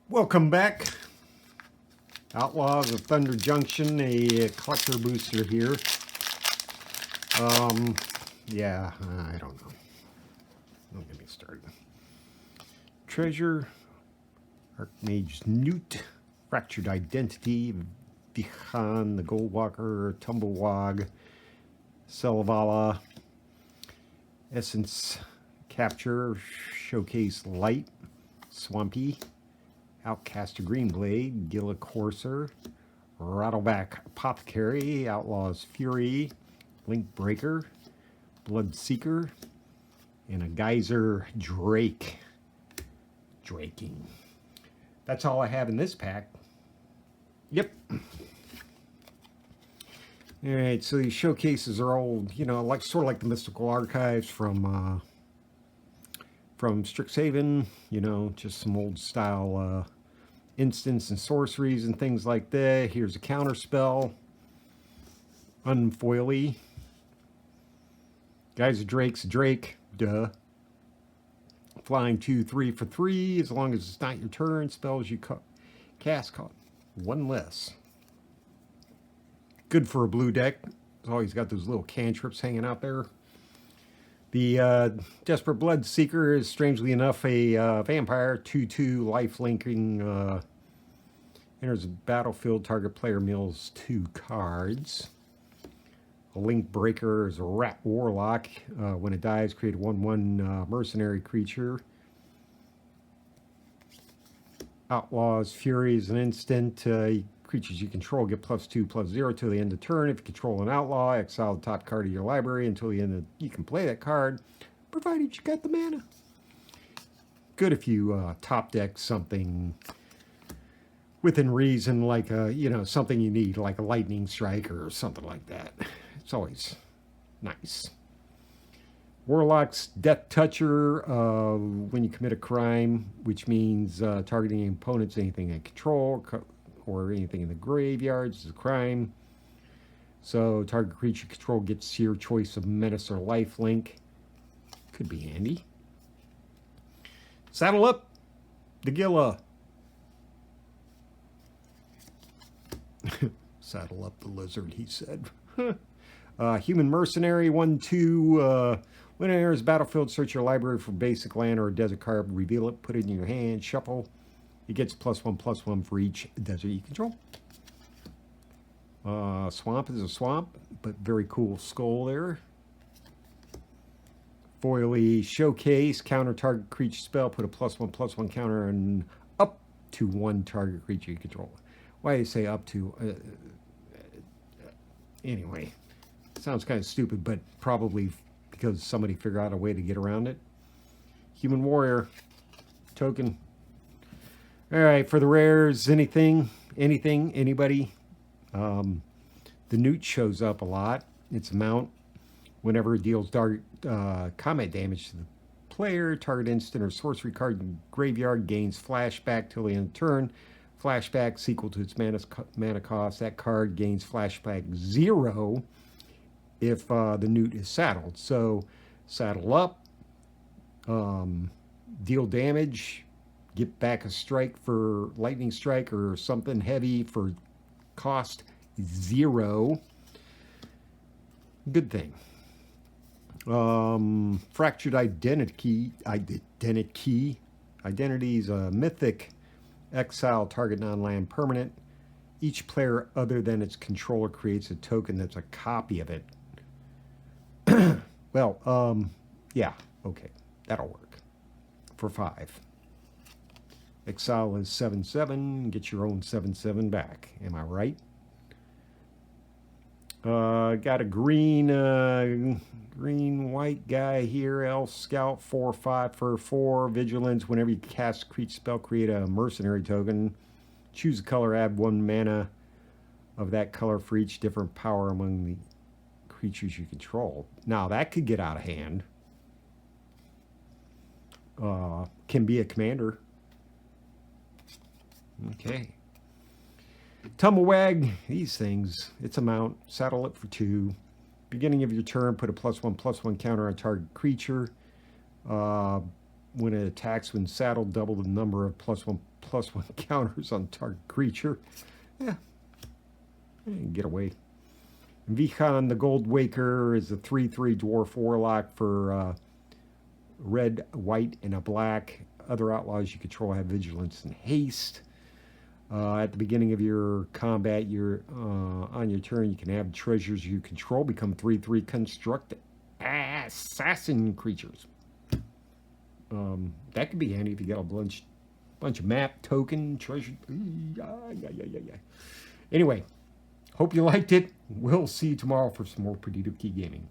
Welcome back. Outlaws of Thunder Junction, a collector booster here. Yeah, I don't know. Don't get me started. Treasure, Archmage Newt, Fractured Identity, Vichan, the Goldwalker, Tumblewog, Selavala, Essence Capture, Showcase Light, Swampy, Outcaster Greenblade, Gilla Courser, Rattleback Apothecary, Outlaws Fury, Link Breaker, Bloodseeker, and a Geyser Drake. Draking. That's all I have in this pack. Yep. Alright, so these showcases are old, you know, like sort of like the Mystical Archives from Strixhaven, you know, just some old style instants and sorceries and things like that. Here's a counter spell. Unfoily. Geyser Drake's a Drake. Duh. Flying 2/3 for 3. As long as it's not your turn, spells you cast cost 1 less. Good for a blue deck. It's always got those little cantrips hanging out there. The Desperate Bloodseeker is, strangely enough, a vampire. 2/2 life linking. Enters the battlefield. Target player mills 2 cards. A Link Breaker is a Rat Warlock. When it dies, create a 1/1 mercenary creature. Outlaws Fury is an instant. Creatures you control get +2/+0 till the end of turn. If you control an outlaw, exile the top card of your library until the end of you can play that card, provided you got the mana. Good if you top deck something within reason, like something you need, like a lightning strike or something like that. It's always nice. Warlock's Death Toucher, when you commit a crime, which means targeting opponents, anything in control, or anything in the graveyards is a crime. So target creature control gets your choice of menace or lifelink. Could be handy. Saddle up the Gilla. Saddle up the lizard, he said. Human Mercenary, 1/2. When it enters battlefield, search your library for basic land or a desert card, reveal it, put it in your hand, shuffle. It gets +1/+1 for each desert you control. Swamp is a swamp, but very cool skull there. Foily Showcase, counter target creature spell, put a +1/+1 counter on up to 1 target creature you control. Why do you say up to? Anyway, sounds kind of stupid, but probably because somebody figured out a way to get around it. Human Warrior, token. All right, for the rares, anything, anybody. The Newt shows up a lot. It's a mount. Whenever it deals combat damage to the player, target instant or sorcery card in graveyard gains flashback till the end of turn. Flashback equal to its mana cost. That card gains flashback 0 if the Newt is saddled. So saddle up, deal damage, get back a strike for lightning strike or something heavy for cost 0. Good thing. Fractured Identity is a mythic. Exile target non-land permanent. Each player other than its controller creates a token that's a copy of it. Well, yeah, okay, that'll work. For 5. Exile is 7/7. Get your own 7/7 back. Am I right? Got a green-white guy here. Elf Scout, 4/5 for 4. Vigilance. Whenever you cast a creature spell, create a mercenary token. Choose a color, add 1 mana of that color for each different power among the creatures you control. Now, that could get out of hand. Can be a commander. Okay. Tumblewag, these things, it's a mount. Saddle it for 2. Beginning of your turn, put a +1/+1 counter on target creature. When it attacks when saddled, double the number of +1/+1 counters on target creature. Yeah, get away. Vihan the Gold Waker is a 3/3 dwarf warlock for red, white, and a black. Other outlaws you control have vigilance and haste. At the beginning of your combat, on your turn, you can have treasures you control become 3/3 construct assassin creatures. That could be handy if you got a bunch of map token treasure. Anyway, hope you liked it. We'll see you tomorrow for some more Perdido Key Gaming.